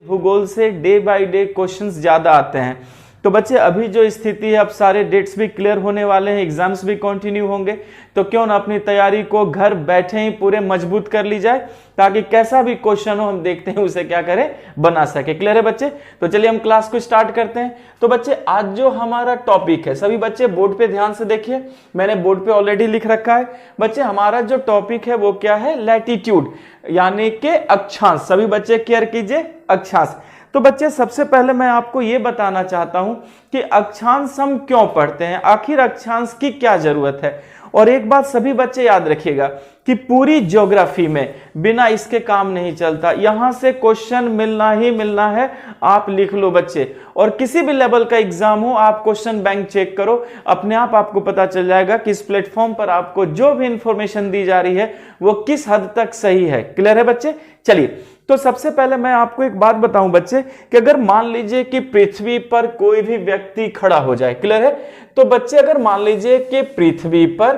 भूगोल से day by day questions ज़्यादा आते हैं। तो बच्चे अभी जो स्थिति है, अब सारे डेट्स भी क्लियर होने वाले हैं, एग्जाम्स भी कंटिन्यू होंगे, तो क्यों ना अपनी तैयारी को घर बैठे ही पूरे मजबूत कर ली जाए, ताकि कैसा भी क्वेश्चन हो हम देखते हैं उसे क्या करें, बना सके। क्लियर है बच्चे? तो चलिए हम क्लास को स्टार्ट करते हैं। तो बच्चे आज जो हमारा टॉपिक है, सभी बच्चे बोर्ड पे ध्यान से देखिए, मैंने बोर्ड पे ऑलरेडी लिख रखा है। बच्चे हमारा जो टॉपिक है वो क्या है? लैटिट्यूड, यानी कि अक्षांश। सभी बच्चे केयर कीजिए, अक्षांश। तो बच्चे सबसे पहले मैं आपको यह बताना चाहता हूं कि अक्षांश हम क्यों पढ़ते हैं, आखिर अक्षांश की क्या जरूरत है। और एक बात सभी बच्चे याद रखिएगा कि पूरी ज्योग्राफी में बिना इसके काम नहीं चलता। यहां से क्वेश्चन मिलना ही मिलना है, आप लिख लो बच्चे। और किसी भी लेवल का एग्जाम हो, आप क्वेश्चन बैंक चेक करो, अपने आप आपको पता चल जाएगा कि इस प्लेटफॉर्म पर आपको जो भी इंफॉर्मेशन दी जा रही है वो किस हद तक सही है। क्लियर है बच्चे? चलिए, तो सबसे पहले मैं आपको एक बात बताऊं बच्चे कि अगर मान लीजिए कि पृथ्वी पर कोई भी व्यक्ति खड़ा हो जाए, क्लियर है? तो बच्चे अगर मान लीजिए कि पृथ्वी पर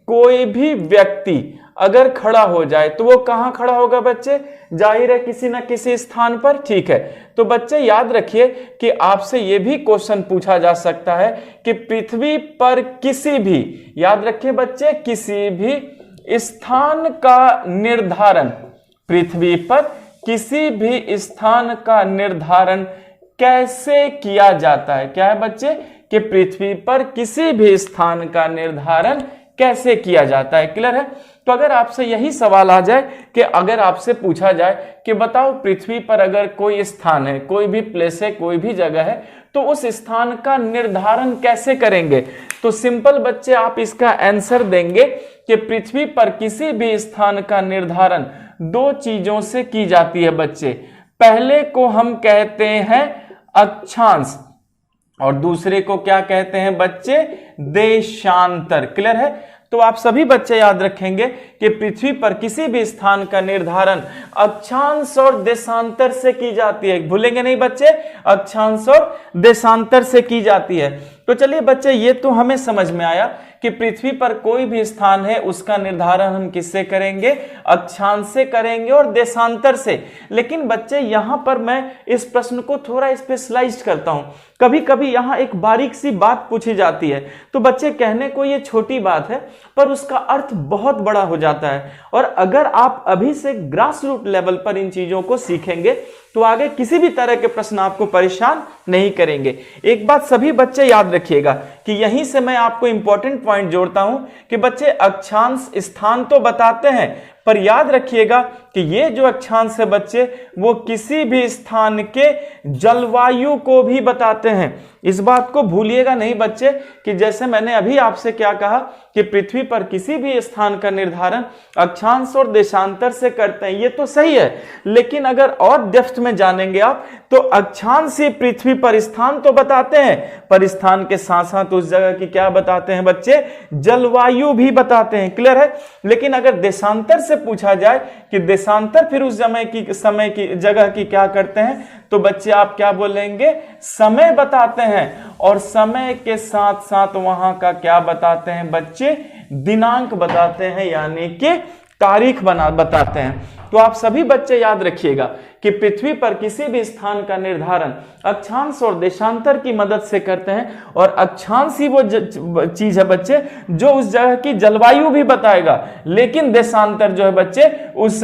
कोई भी व्यक्ति अगर खड़ा हो जाए तो वो कहां खड़ा होगा बच्चे? जाहिर है किसी ना किसी स्थान पर। ठीक है, तो बच्चे याद रखिए कि आपसे यह भी क्वेश्चन पूछा जा सकता है कि पृथ्वी पर किसी भी, याद रखिए बच्चे, किसी भी स्थान का निर्धारण, पृथ्वी पर किसी भी स्थान का निर्धारण कैसे किया जाता है? क्या है बच्चे? कि पृथ्वी पर किसी भी स्थान का निर्धारण कैसे किया जाता है। क्लियर है? तो अगर आपसे यही सवाल आ जाए कि अगर आपसे पूछा जाए कि बताओ पृथ्वी पर अगर कोई स्थान है, कोई भी प्लेस है, कोई भी जगह है, तो उस स्थान का निर्धारण कैसे करेंगे? तो सिंपल बच्चे आप इसका आंसर देंगे कि पृथ्वी पर किसी भी स्थान का निर्धारण दो चीजों से की जाती है बच्चे। पहले को हम कहते हैं अक्षांश और दूसरे को क्या कहते हैं बच्चे? देशांतर। क्लियर है? तो आप सभी बच्चे याद रखेंगे कि पृथ्वी पर किसी भी स्थान का निर्धारण अक्षांश और देशांतर से की जाती है। भूलेंगे नहीं बच्चे, अक्षांश और देशांतर से की जाती है। तो चलिए बच्चे, ये तो हमें समझ में आया कि पृथ्वी पर कोई भी स्थान है उसका निर्धारण हम किससे करेंगे? अक्षांश से करेंगे और देशांतर से। लेकिन बच्चे यहां पर मैं इस प्रश्न को थोड़ा स्पेशलाइज्ड करता हूं। कभी कभी यहां एक बारीक सी बात पूछी जाती है, तो बच्चे कहने को ये छोटी बात है पर उसका अर्थ बहुत बड़ा हो जाता है। और अगर आप अभी से ग्रास रूट लेवल पर इन चीजों को सीखेंगे तो आगे किसी भी तरह के प्रश्न आपको परेशान नहीं करेंगे। एक बात सभी बच्चे याद रखिएगा कि यहीं से मैं आपको इंपॉर्टेंट पॉइंट जोड़ता हूं कि बच्चे अक्षांश स्थान तो बताते हैं, पर याद रखिएगा कि ये जो अक्षांश है बच्चे वो किसी भी स्थान के जलवायु को भी बताते हैं। इस बात को भूलिएगा नहीं बच्चे कि जैसे मैंने अभी आपसे क्या कहा कि पृथ्वी पर किसी भी स्थान का निर्धारण अक्षांश और देशांतर से करते हैं, ये तो सही है। लेकिन अगर और डेप्थ में जानेंगे आप तो अक्षांश ही पृथ्वी पर स्थान तो बताते हैं, पर स्थान के साथ साथ उस जगह की क्या बताते हैं बच्चे? जलवायु भी बताते हैं। क्लियर है? लेकिन अगर देशांतर से पूछा जाए कि देशांतर फिर उस समय की जगह की क्या करते हैं, तो बच्चे आप क्या बोलेंगे? समय बताते हैं। और समय के साथ साथ वहां का क्या बताते हैं बच्चे? दिनांक बताते हैं, यानी कि तारीख बताते हैं। तो आप सभी बच्चे याद रखिएगा कि पृथ्वी पर किसी भी स्थान का निर्धारण अक्षांश और देशांतर की मदद से करते हैं। और अक्षांश ही वो चीज है बच्चे जो उस जगह की जलवायु भी बताएगा, लेकिन देशांतर जो है बच्चे उस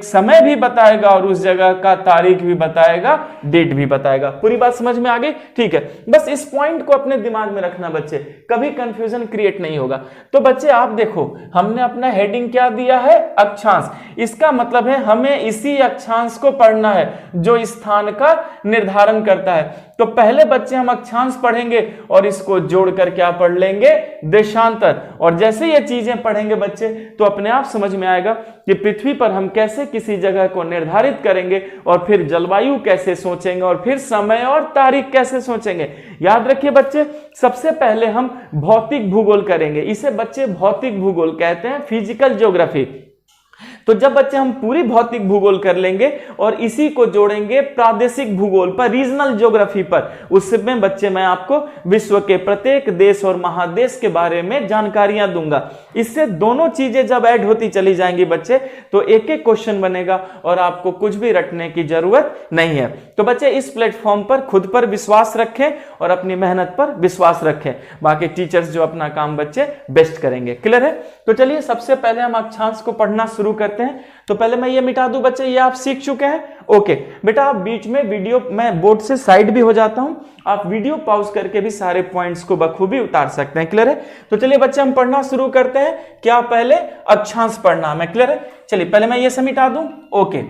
समय भी बताएगा और उस जगह का तारीख भी बताएगा, डेट भी बताएगा। पूरी बात समझ में आ गई? ठीक है, बस इस पॉइंट को अपने दिमाग में रखना बच्चे, कभी कंफ्यूजन क्रिएट नहीं होगा। तो बच्चे आप देखो, हमने अपना हेडिंग क्या दिया है? अक्षांश। इसका मतलब है हमें इसी अक्षांश को पढ़ना है जो स्थान का निर्धारण करता है। तो पहले बच्चे हम अक्षांश पढ़ेंगे और इसको जोड़कर क्या पढ़ लेंगे? देशांतर। और जैसे ये चीजें पढ़ेंगे बच्चे तो अपने आप समझ में आएगा कि पृथ्वी पर हम कैसे किसी जगह को निर्धारित करेंगे और फिर जलवायु कैसे सोचेंगे और फिर समय और तारीख कैसे सोचेंगे। याद रखिए बच्चे, सबसे पहले हम भौतिक भूगोल करेंगे। इसे बच्चे भौतिक भूगोल कहते हैं, फिजिकल ज्योग्राफी। तो जब बच्चे हम पूरी भौतिक भूगोल कर लेंगे और इसी को जोड़ेंगे प्रादेशिक भूगोल पर, रीजनल ज्योग्राफी पर, उसमें बच्चे मैं आपको विश्व के प्रत्येक देश और महादेश के बारे में जानकारियां दूंगा। इससे दोनों चीजें जब ऐड होती चली जाएंगी बच्चे, तो एक एक क्वेश्चन बनेगा और आपको कुछ भी रटने की जरूरत नहीं है। तो बच्चे इस प्लेटफॉर्म पर खुद पर विश्वास रखें और अपनी मेहनत पर विश्वास रखें, बाकी टीचर्स जो अपना काम बच्चे बेस्ट करेंगे। क्लियर है? तो चलिए सबसे पहले हम अक्षांश को पढ़ना शुरू करते हैं। तो पहले मैं ये मिटा दूं बच्चे, ये आप सीख चुके हैं। ओके बेटा, आप बीच में वीडियो, मैं बोर्ड से साइड भी हो जाता हूं, आप वीडियो पॉज करके भी सारे पॉइंट्स को बखूबी उतार सकते हैं। क्लियर है? तो चलिए बच्चे हम पढ़ना शुरू करते हैं। क्या पहले अक्षांश पढ़ना है? क्लियर है? चलिए पहले मैं ये सब मिटा दूं। ओके,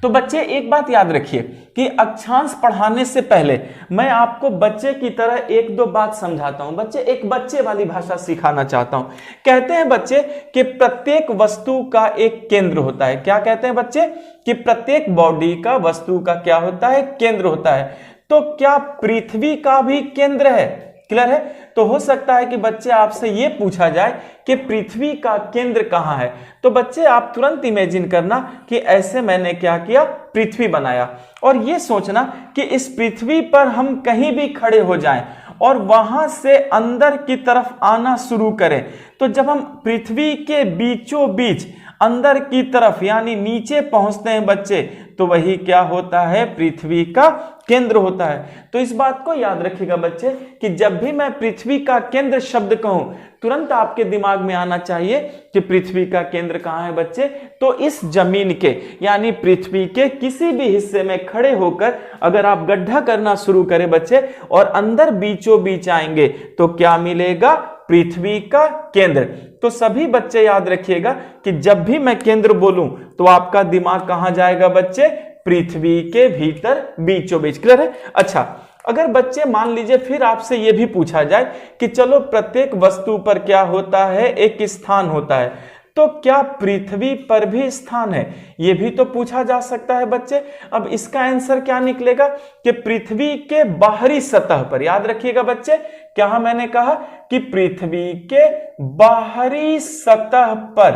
तो बच्चे एक बात याद रखिए कि अक्षांश पढ़ाने से पहले मैं आपको बच्चे की तरह एक दो बात समझाता हूं। बच्चे एक बच्चे वाली भाषा सिखाना चाहता हूं। कहते हैं बच्चे कि प्रत्येक वस्तु का एक केंद्र होता है। क्या कहते हैं बच्चे? कि प्रत्येक बॉडी का, वस्तु का क्या होता है? केंद्र होता है। तो क्या पृथ्वी का भी केंद्र है? क्लियर है? तो हो सकता है कि बच्चे आपसे ये पूछा जाए कि पृथ्वी का केंद्र कहां है, तो बच्चे आप तुरंत इमेजिन करना कि ऐसे मैंने क्या किया, पृथ्वी बनाया, और ये सोचना कि इस पृथ्वी पर हम कहीं भी खड़े हो जाएं और वहां से अंदर की तरफ आना शुरू करें। तो जब हम पृथ्वी के बीचों बीच अंदर की तरफ यानी नीचे पहुंचते हैं बच्चे, तो वही क्या होता है? पृथ्वी का केंद्र होता है। तो इस बात को याद रखिएगा बच्चे कि जब भी मैं पृथ्वी का केंद्र शब्द कहूं, तुरंत आपके दिमाग में आना चाहिए कि पृथ्वी का केंद्र कहां है बच्चे? तो इस जमीन के यानी पृथ्वी के किसी भी हिस्से में खड़े होकर अगर आप गड्ढा करना शुरू करें बच्चे और अंदर बीचों बीच आएंगे, तो क्या मिलेगा? पृथ्वी का केंद्र। तो सभी बच्चे याद रखिएगा कि जब भी मैं केंद्र बोलूं तो आपका दिमाग कहां जाएगा बच्चे? पृथ्वी के भीतर बीचों बीच। क्लियर है? अच्छा, अगर बच्चे मान लीजिए फिर आपसे यह भी पूछा जाए कि चलो प्रत्येक वस्तु पर क्या होता है? एक स्थान होता है, तो क्या पृथ्वी पर भी स्थान है? यह भी तो पूछा जा सकता है बच्चे। अब इसका आंसर क्या निकलेगा कि पृथ्वी के बाहरी सतह पर। याद रखिएगा बच्चे, क्या मैंने कहा कि पृथ्वी के बाहरी सतह पर।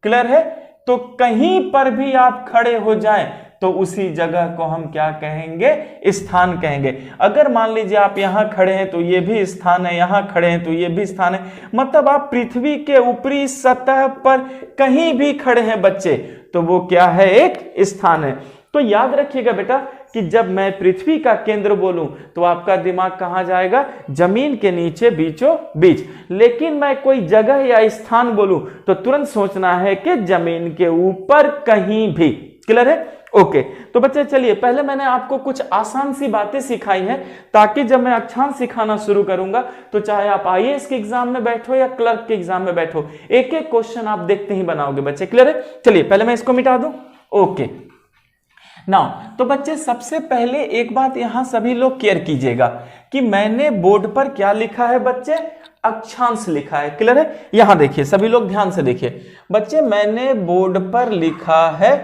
क्लियर है? तो कहीं पर भी आप खड़े हो जाएं तो उसी जगह को हम क्या कहेंगे? स्थान कहेंगे। अगर मान लीजिए आप यहां खड़े हैं तो यह भी स्थान है, यहां खड़े हैं तो यह भी स्थान है, मतलब आप पृथ्वी के ऊपरी सतह पर कहीं भी खड़े हैं बच्चे, तो वो क्या है? एक स्थान है। तो याद रखिएगा बेटा कि जब मैं पृथ्वी का केंद्र बोलूं तो आपका दिमाग कहां जाएगा? जमीन के नीचे बीचों बीच। लेकिन मैं कोई जगह या स्थान बोलूं तो तुरंत सोचना है कि जमीन के ऊपर कहीं भी। क्लियर है? ओके, तो बच्चे चलिए पहले मैंने आपको कुछ आसान सी बातें सिखाई हैं ताकि जब मैं अक्षांश सिखाना शुरू करूंगा तो चाहे आप आईएएस के एग्जाम में बैठो या क्लर्क के एग्जाम में बैठो, एक एक क्वेश्चन आप देखते ही बनाओगे बच्चे। क्लियर है? चलिए पहले मैं इसको मिटा दूं। ओके नाउ, तो बच्चे सबसे पहले एक बात यहां सभी लोग केयर कीजिएगा कि मैंने बोर्ड पर क्या लिखा है बच्चे? अक्षांश लिखा है। क्लियर है? यहां देखिए, सभी लोग ध्यान से देखिए बच्चे, मैंने बोर्ड पर लिखा है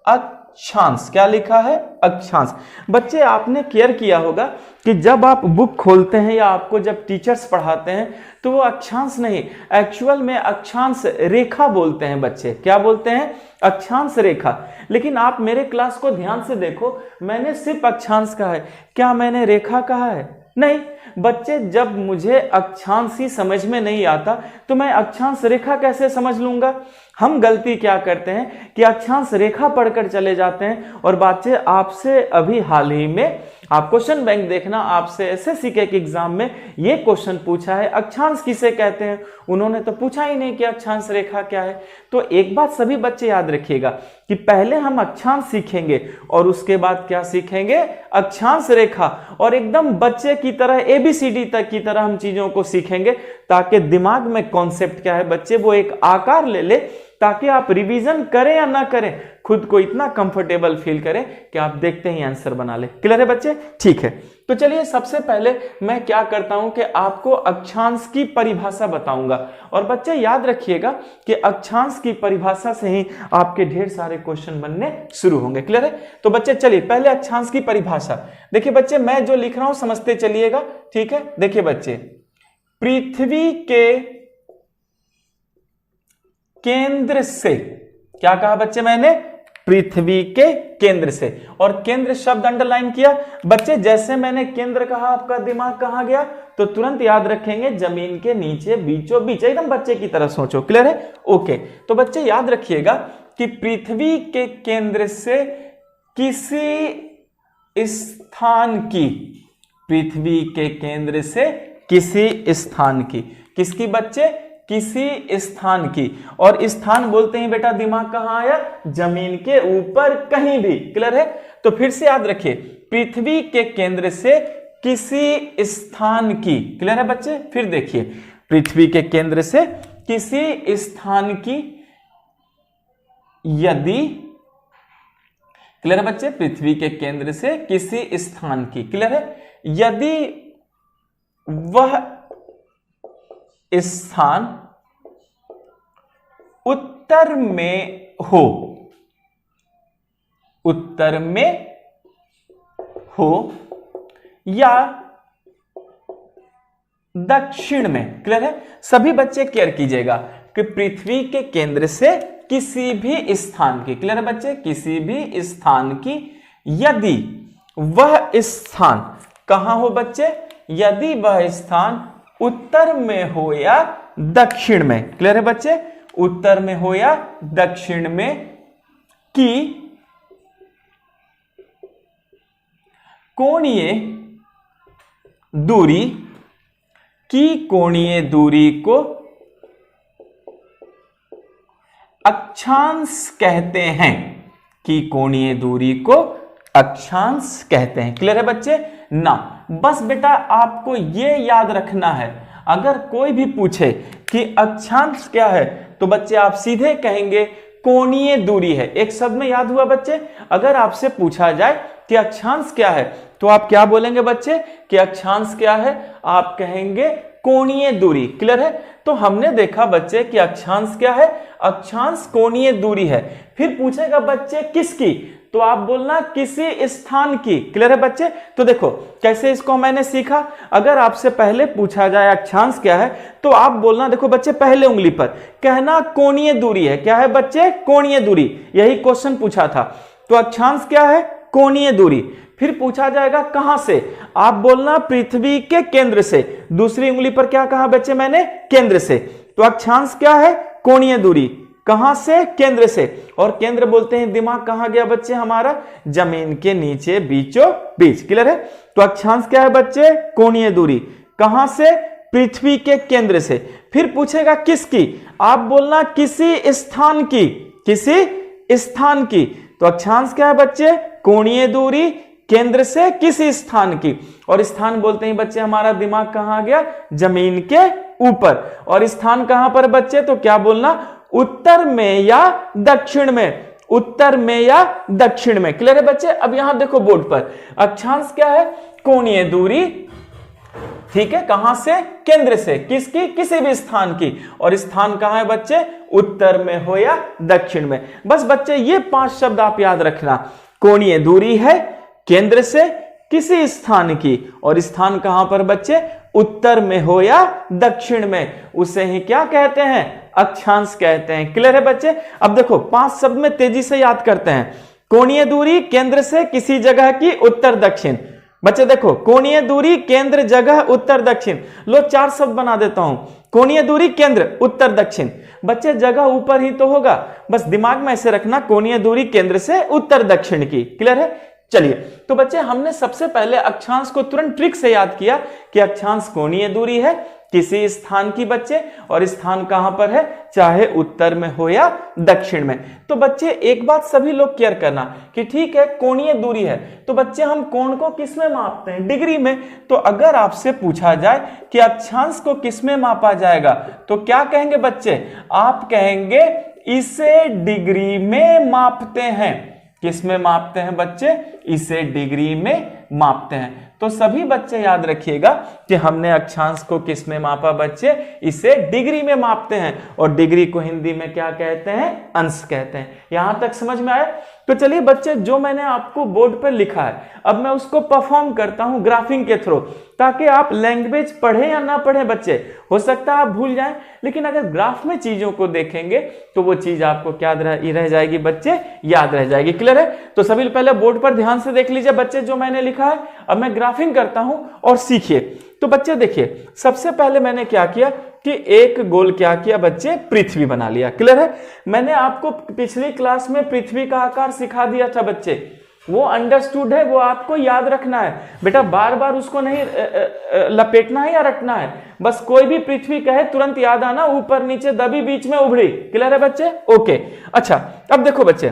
अक्षांश। क्या लिखा है? अक्षांश। बच्चे आपने केयर किया होगा कि जब आप बुक खोलते हैं या आपको जब टीचर्स पढ़ाते हैं तो वो अक्षांश नहीं, एक्चुअल में अक्षांश रेखा बोलते हैं बच्चे। क्या बोलते हैं? अक्षांश रेखा। लेकिन आप मेरे क्लास को ध्यान से देखो, मैंने सिर्फ अक्षांश कहा है, क्या मैंने रेखा कहा है? नहीं बच्चे, जब मुझे अक्षांश ही समझ में नहीं आता तो मैं अक्षांश रेखा कैसे समझ लूंगा? हम गलती क्या करते हैं कि अक्षांश रेखा पढ़कर चले जाते हैं। और बच्चे आपसे अभी हाल ही में आप क्वेश्चन बैंक देखना, आपसे एसएससी के एग्जाम में ये क्वेश्चन पूछा है, अक्षांश किसे कहते हैं? उन्होंने तो पूछा ही नहीं कि अक्षांश रेखा क्या है। तो एक बात सभी बच्चे याद रखिएगा कि पहले हम अक्षांश सीखेंगे और उसके बाद क्या सीखेंगे? अक्षांश रेखा। और एकदम बच्चे की तरह एबीसीडी तक की तरह हम चीजों को सीखेंगे ताकि दिमाग में कॉन्सेप्ट क्या है बच्चे वो एक आकार ले ले, ताकि आप रिवीजन करें या ना करें खुद को इतना कंफर्टेबल फील करें कि आप देखते ही आंसर बना ले। क्लियर है बच्चे? ठीक है, तो चलिए सबसे पहले मैं क्या करता हूं कि आपको अक्षांश की परिभाषा बताऊंगा। और बच्चे याद रखिएगा कि अक्षांश की परिभाषा से ही आपके ढेर सारे क्वेश्चन बनने शुरू होंगे। क्लियर है? तो बच्चे चलिए पहले अक्षांश की परिभाषा देखिए बच्चे, मैं जो लिख रहा हूं समझते चलिएगा। ठीक है? देखिए बच्चे, पृथ्वी के केंद्र से, क्या कहा बच्चे मैंने? पृथ्वी के केंद्र से। और केंद्र शब्द अंडरलाइन किया बच्चे। जैसे मैंने केंद्र कहा आपका दिमाग कहां गया? तो तुरंत याद रखेंगे जमीन के नीचे बीचों बीच, एकदम बच्चे की तरह सोचो। क्लियर है? ओके। तो बच्चे याद रखिएगा कि पृथ्वी के केंद्र से किसी स्थान की, पृथ्वी के केंद्र से किसी स्थान की, किसकी बच्चे? किसी स्थान की। और स्थान बोलते ही बेटा दिमाग कहां आया? जमीन के ऊपर कहीं भी। क्लियर है? तो फिर से याद रखिए, पृथ्वी के केंद्र से किसी स्थान की। क्लियर है बच्चे? फिर देखिए, पृथ्वी के केंद्र से किसी स्थान की यदि, क्लियर है बच्चे? पृथ्वी के केंद्र से किसी स्थान की, क्लियर है? यदि वह स्थान उत्तर में हो, उत्तर में हो या दक्षिण में। क्लियर है? सभी बच्चे केयर कीजिएगा कि पृथ्वी के केंद्र से किसी भी स्थान की, क्लियर है बच्चे? किसी भी स्थान की यदि वह स्थान कहां हो बच्चे? यदि वह स्थान उत्तर में हो या दक्षिण में। क्लियर है बच्चे? उत्तर में हो या दक्षिण में की कोणीय दूरी, की कोणीय दूरी को अक्षांश कहते हैं, की कोणीय दूरी को अक्षांश कहते हैं। क्लियर है बच्चे? ना, बस बेटा आपको यह याद रखना है, अगर कोई भी पूछे कि अक्षांश क्या है तो बच्चे आप सीधे कहेंगे कोणीय दूरी है। एक शब्द में याद हुआ बच्चे? अगर आपसे पूछा जाए कि अक्षांश क्या है तो आप क्या बोलेंगे बच्चे? कि अक्षांश क्या है? आप कहेंगे कोणीय दूरी। क्लियर है? तो हमने देखा बच्चे कि अक्षांश क्या है? अक्षांश कोणीय दूरी है। फिर पूछेगा बच्चे किसकी? तो आप बोलना किसी स्थान की। क्लियर है बच्चे? तो देखो कैसे इसको मैंने सीखा। अगर आपसे पहले पूछा जाए अक्षांश क्या है तो आप बोलना, देखो बच्चे पहले उंगली पर कहना कोणीय दूरी है। क्या है बच्चे? कोणीय दूरी। यही क्वेश्चन पूछा था। तो अक्षांश क्या है? कोणीय दूरी। फिर पूछा जाएगा कहां से? आप बोलना पृथ्वी के केंद्र से। दूसरी उंगली पर क्या कहा बच्चे मैंने? केंद्र से। तो अक्षांश क्या है? कोणीय दूरी। कहां से? केंद्र से। और केंद्र बोलते हैं दिमाग कहां गया बच्चे हमारा? जमीन के नीचे बीचों बीच। क्लियर है? तो अक्षांश क्या है बच्चे? कोणीय दूरी। कहां से? पृथ्वी के केंद्र से। फिर पूछेगा किसकी? आप बोलना किसी स्थान की, किसी स्थान की। तो अक्षांश क्या है बच्चे? कोणीय दूरी, केंद्र से किसी स्थान की। और स्थान बोलते ही बच्चे हमारा दिमाग कहां गया? जमीन के ऊपर। और स्थान कहां पर बच्चे? तो क्या बोलना? उत्तर में या दक्षिण में। उत्तर में या दक्षिण में। क्लियर है बच्चे? अब यहां देखो बोर्ड पर अक्षांश क्या है? कोणीय दूरी। ठीक है? कहां से? केंद्र से। किसकी? किसी भी स्थान की। और स्थान कहां है बच्चे? उत्तर में हो या दक्षिण में। बस बच्चे ये 5 शब्द आप याद रखना। कोणीय दूरी है, केंद्र से किसी स्थान की, और स्थान कहां पर बच्चे? उत्तर में हो या दक्षिण में। उसे ही क्या कहते हैं? अक्षांश कहते हैं। क्लियर है बच्चे? अब देखो 5 शब्द में तेजी से याद करते हैं। कोणीय दूरी, केंद्र से किसी जगह की, उत्तर दक्षिण। बच्चे देखो कोणीय दूरी, केंद्र, जगह, उत्तर दक्षिण। लो 4 शब्द बना देता हूं। कोणीय दूरी, केंद्र, उत्तर दक्षिण। बच्चे जगह ऊपर ही तो होगा, बस दिमाग में ऐसे रखना कोणीय दूरी केंद्र से उत्तर दक्षिण की। क्लियर है? चलिए, तो बच्चे हमने सबसे पहले अक्षांश को तुरंत ट्रिक से याद किया कि अक्षांश कोणीय दूरी है किसी स्थान की बच्चे, और स्थान कहां पर है? चाहे उत्तर में हो या दक्षिण में। तो बच्चे एक बात सभी लोग केयर करना कि ठीक है कोणीय दूरी है, तो बच्चे हम कोण को किस में मापते हैं? डिग्री में। तो अगर आपसे पूछा जाए कि अक्षांश को किस में मापा जाएगा तो क्या कहेंगे बच्चे? आप कहेंगे इसे डिग्री में मापते हैं। किस में मापते हैं बच्चे? इसे डिग्री में मापते हैं। तो सभी बच्चे याद रखिएगा कि हमने अक्षांश को किस में मापा बच्चे? इसे डिग्री में मापते हैं। और डिग्री को हिंदी में क्या कहते हैं? अंश कहते हैं। यहां तक समझ में आया? तो चलिए बच्चे, जो मैंने आपको बोर्ड पर लिखा है अब मैं उसको परफॉर्म करता हूं ग्राफिंग के थ्रू, ताकि आप लैंग्वेज पढ़े या ना पढ़े बच्चे, हो सकता है आप भूल जाएं, लेकिन अगर ग्राफ में चीजों को देखेंगे तो वो चीज आपको क्या रह जाएगी बच्चे, याद रह जाएगी। क्लियर है? तो सभी पहले बोर्ड पर ध्यान से देख लीजिए बच्चे जो मैंने लिखा है। अब मैं ग्राफिंग करता हूं और सीखिए। तो बच्चे देखिए, सबसे पहले मैंने क्या किया कि एक गोल क्या किया बच्चे, पृथ्वी बना लिया। क्लियर है? मैंने आपको पिछली क्लास में पृथ्वी का आकार सिखा दिया था बच्चे, वो अंडरस्टूड है, वो आपको याद रखना है बेटा, बार बार उसको नहीं लपेटना है या रटना है, बस कोई भी पृथ्वी कहे तुरंत याद आना, ऊपर नीचे दबी बीच में उभरी। क्लियर है बच्चे? ओके। अच्छा, अब देखो बच्चे,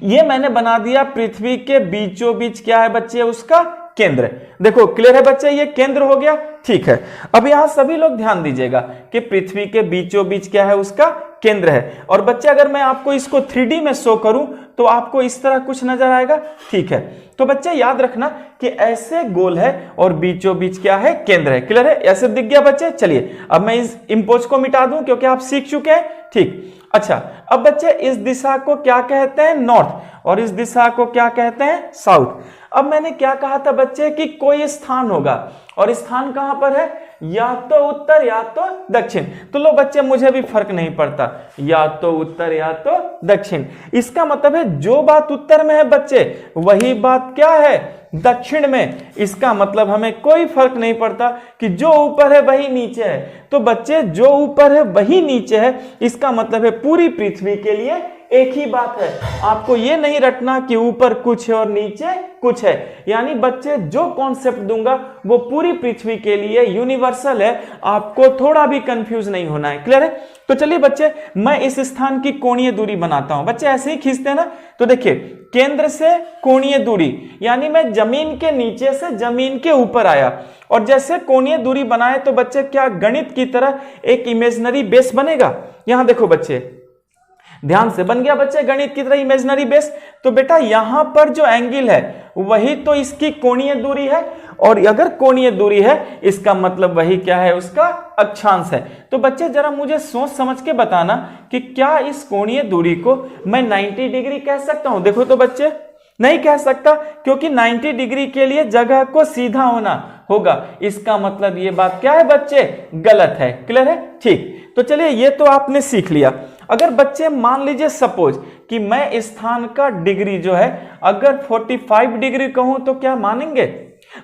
ये मैंने बना दिया पृथ्वी के बीचों बीच क्या है बच्चे, उसका केंद्र। देखो क्लियर है बच्चे, ये केंद्र हो गया। ठीक है, अब यहां सभी लोग ध्यान दीजिएगा कि पृथ्वी के बीचों बीच क्या है, उसका केंद्र है। और बच्चे अगर मैं आपको इसको 3D में शो करूं तो आपको इस तरह कुछ नजर आएगा। ठीक है, तो बच्चे याद रखना कि ऐसे गोल है और बीचों बीच क्या है, केंद्र है। क्लियर है? ऐसे दिख गया बच्चे? चलिए अब मैं इस इम्पोज को मिटा दूं क्योंकि आप सीख चुके हैं। ठीक, अच्छा, अब बच्चे इस दिशा को क्या कहते हैं, नॉर्थ, और इस दिशा को क्या कहते हैं, साउथ। अब मैंने क्या कहा था बच्चे कि कोई स्थान होगा, और स्थान कहां पर है, या तो उत्तर या तो दक्षिण। तो लो बच्चे, मुझे भी फर्क नहीं पड़ता, या तो उत्तर या तो दक्षिण। इसका मतलब है जो बात उत्तर में है बच्चे, वही बात क्या है, दक्षिण में। इसका मतलब हमें कोई फर्क नहीं पड़ता कि जो ऊपर है वही नीचे है। तो बच्चे जो ऊपर है वही नीचे है, इसका मतलब है पूरी पृथ्वी के लिए एक ही बात है। आपको ये नहीं रटना कि ऊपर कुछ है और नीचे कुछ है। यानी बच्चे जो कॉन्सेप्ट दूंगा वो पूरी पृथ्वी के लिए यूनिवर्सल है, आपको थोड़ा भी कंफ्यूज नहीं होना है। क्लियर है? तो चलिए बच्चे, मैं इस स्थान की कोणीय दूरी बनाता हूं। बच्चे ऐसे ही खींचते हैं ना, तो देखिए केंद्र से कोणीय दूरी, यानी मैं जमीन के नीचे से जमीन के ऊपर आया, और जैसे कोणीय दूरी बनाए तो बच्चे क्या गणित की तरह एक इमेजिनरी बेस बनेगा। यहां देखो बच्चे, ध्यान से, बन गया बच्चे गणित की तरह इमेजिनरी बेस। तो बेटा यहां पर जो एंगल है वही तो इसकी कोणीय दूरी है, और अगर कोणीय दूरी है इसका मतलब वही क्या है, उसका अक्षांश है। तो बच्चे जरा मुझे सोच समझ के बताना कि क्या इस कोणीय दूरी को मैं 90 डिग्री कह सकता हूं। देखो तो बच्चे, नहीं कह सकता, क्योंकि 90 डिग्री के लिए जगह को सीधा होना होगा। इसका मतलब ये बात क्या है बच्चे, गलत है। क्लियर है? ठीक, तो चलिए ये तो आपने सीख लिया। अगर बच्चे मान लीजिए सपोज कि मैं इस स्थान का डिग्री जो है अगर 45 डिग्री कहूं तो क्या मानेंगे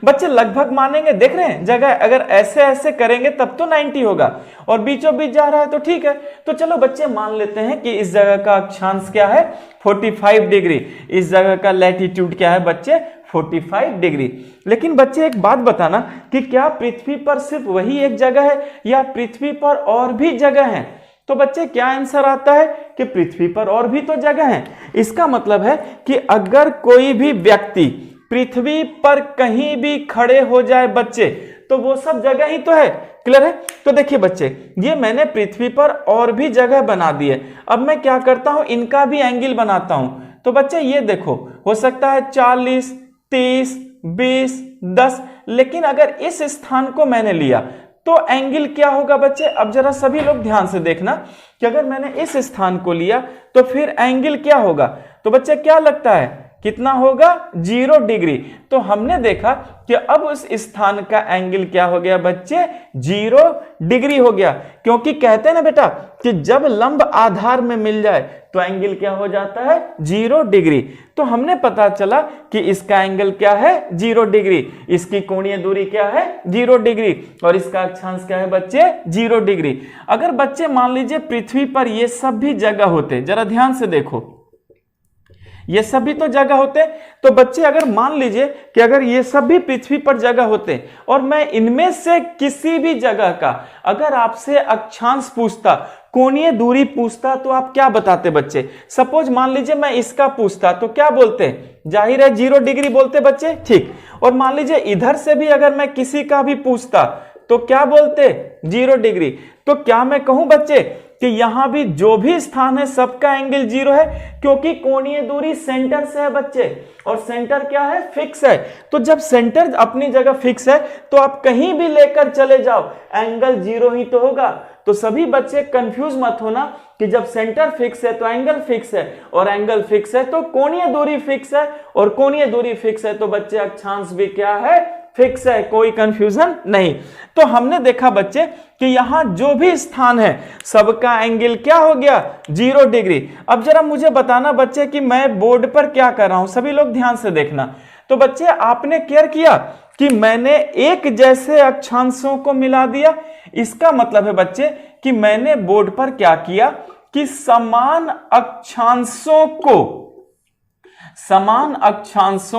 बच्चे? लगभग मानेंगे। देख रहे हैं जगह अगर ऐसे ऐसे करेंगे तब तो 90 होगा, और बीचों बीच जा रहा है तो ठीक है। तो चलो बच्चे मान लेते हैं कि इस जगह का अक्षांश क्या है, 45 डिग्री। इस जगह का लैटिट्यूड क्या है बच्चे, 45 डिग्री। लेकिन बच्चे एक बात बताना कि क्या पृथ्वी पर सिर्फ वही एक जगह है या पृथ्वी पर और भी जगह है? तो बच्चे क्या आंसर आता है कि पृथ्वी पर और भी तो जगह है। इसका मतलब है कि अगर कोई भी व्यक्ति पृथ्वी पर कहीं भी खड़े हो जाए बच्चे, तो वो सब जगह ही तो है। क्लियर है? तो देखिए बच्चे, ये मैंने पृथ्वी पर और भी जगह बना दी है। अब मैं क्या करता हूं, इनका भी एंगल बनाता हूं। तो बच्चे ये देखो, हो सकता है 40, 30, 20, 10, लेकिन अगर इस स्थान को मैंने लिया तो एंगल क्या होगा बच्चे? अब जरा सभी लोग ध्यान से देखना कि अगर मैंने इस स्थान को लिया तो फिर एंगल क्या होगा। तो बच्चे क्या लगता है, कितना होगा, 0 डिग्री। तो हमने देखा कि अब उस स्थान का एंगल क्या हो गया बच्चे, 0 डिग्री हो गया। क्योंकि कहते हैं ना बेटा कि जब लंब आधार में मिल जाए तो एंगल क्या हो जाता है, 0 डिग्री। तो हमने पता चला कि इसका एंगल क्या है, 0 डिग्री, इसकी कोणीय दूरी क्या है, 0 डिग्री, और इसका अक्षांश क्या है बच्चे, 0 डिग्री। अगर बच्चे मान लीजिए पृथ्वी पर ये सब भी जगह होते, जरा ध्यान से देखो, ये सब भी तो जगह होते, तो बच्चे अगर मान लीजिए कि अगर ये सब भी पृथ्वी पर जगह होते और मैं इनमें से किसी भी जगह का अगर आपसे अक्षांश पूछता, कोणीय दूरी पूछता, तो आप क्या बताते बच्चे? सपोज मान लीजिए मैं इसका पूछता तो क्या बोलते? जाहिर है 0 डिग्री बोलते बच्चे। ठीक, और मान लीजिए इधर से भी अगर मैं किसी का भी पूछता तो क्या बोलते? 0 डिग्री। तो क्या मैं कहूं बच्चे कि यहां भी जो भी स्थान है सबका एंगल 0 है, क्योंकि कोणीय दूरी सेंटर से है बच्चे, और सेंटर क्या है, फिक्स है। तो जब सेंटर अपनी जगह फिक्स है तो आप कहीं भी लेकर चले जाओ एंगल 0 ही तो होगा। तो सभी बच्चे कंफ्यूज मत होना कि जब सेंटर फिक्स है तो एंगल फिक्स है, और एंगल फिक्स है तो कोणीय दूरी फिक्स है, और कोणीय दूरी फिक्स है तो बच्चे अक्षांश भी क्या है, फिक्स है। कोई कंफ्यूजन नहीं। तो हमने देखा बच्चे कि यहां जो भी स्थान है सबका एंगल क्या हो गया, 0 डिग्री। अब जरा मुझे बताना बच्चे कि मैं बोर्ड पर क्या कर रहा हूं, सभी लोग ध्यान से देखना। तो बच्चे आपने केयर किया कि मैंने एक जैसे अक्षांशों को मिला दिया। इसका मतलब है बच्चे कि मैंने बोर्ड पर क्या किया कि समान अक्षांशों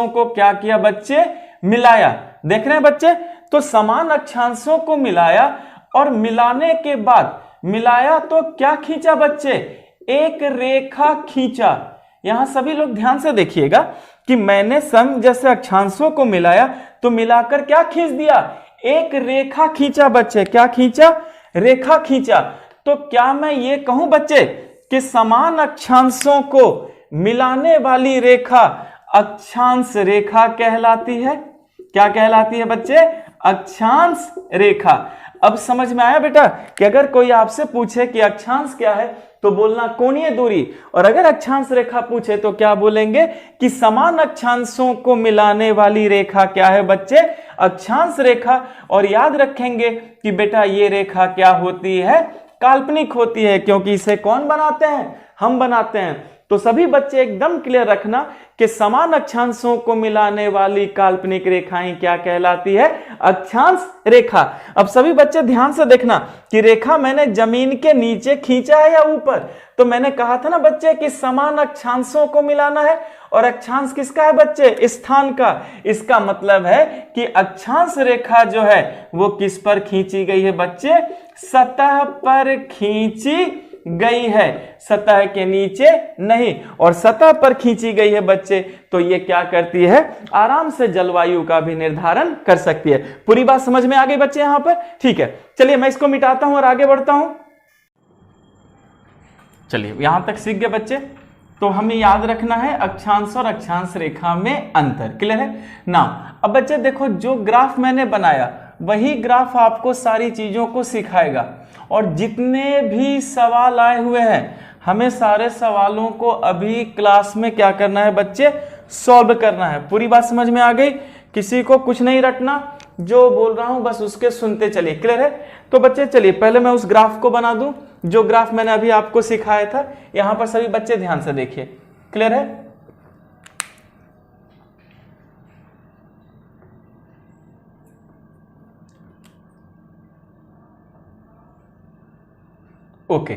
को क्या किया बच्चे, मिलाया। देख रहे हैं बच्चे, तो समान अक्षांशों को मिलाया, और मिलाने के बाद मिलाया तो क्या खींचा बच्चे, एक रेखा खींचा। यहां सभी लोग ध्यान से देखिएगा कि मैंने सम जैसे अक्षांशों को मिलाया तो मिलाकर क्या खींच दिया, एक रेखा खींचा बच्चे। क्या खींचा, रेखा खींचा। तो क्या मैं ये कहूं बच्चे कि समान अक्षांशों को मिलाने वाली रेखा अक्षांश रेखा कहलाती है। क्या कहलाती है बच्चे, अक्षांश रेखा। अब समझ में आया बेटा कि अगर कोई आपसे पूछे कि अक्षांश क्या है तो बोलना कोणीय दूरी, और अगर अक्षांश रेखा पूछे तो क्या बोलेंगे कि समान अक्षांशों को मिलाने वाली रेखा क्या है बच्चे, अक्षांश रेखा। और याद रखेंगे कि बेटा ये रेखा क्या होती है, काल्पनिक होती है, क्योंकि इसे कौन बनाते हैं, हम बनाते हैं। तो सभी बच्चे एकदम क्लियर रखना कि समान अक्षांशों को मिलाने वाली काल्पनिक रेखाएं क्या कहलाती है, अक्षांश रेखा। अब सभी बच्चे ध्यान से देखना कि रेखा मैंने जमीन के नीचे खींचा है या ऊपर। तो मैंने कहा था ना बच्चे कि समान अक्षांशों को मिलाना है, और अक्षांश किसका है बच्चे, स्थान का। इसका मतलब है कि अक्षांश रेखा जो है वो किस पर खींची गई है बच्चे, सतह पर खींची गई है, सतह के नीचे नहीं। और सतह पर खींची गई है बच्चे तो ये क्या करती है, आराम से जलवायु का भी निर्धारण कर सकती है। पूरी बात समझ में आ गई बच्चे यहां पर, ठीक है। चलिए मैं इसको मिटाता हूं और आगे बढ़ता हूं। चलिए यहां तक सीख गए बच्चे। तो हमें याद रखना है अक्षांश और अक्षांश रेखा में अंतर, क्लियर है ना। अब बच्चे देखो, जो ग्राफ मैंने बनाया वही ग्राफ आपको सारी चीजों को सिखाएगा, और जितने भी सवाल आए हुए हैं हमें सारे सवालों को अभी क्लास में क्या करना है बच्चे, सॉल्व करना है। पूरी बात समझ में आ गई, किसी को कुछ नहीं रटना, जो बोल रहा हूं बस उसके सुनते चलिए, क्लियर है। तो बच्चे चलिए पहले मैं उस ग्राफ को बना दूं जो ग्राफ मैंने अभी आपको सिखाया था। यहां पर सभी बच्चे ध्यान से देखिए, क्लियर है। ओके,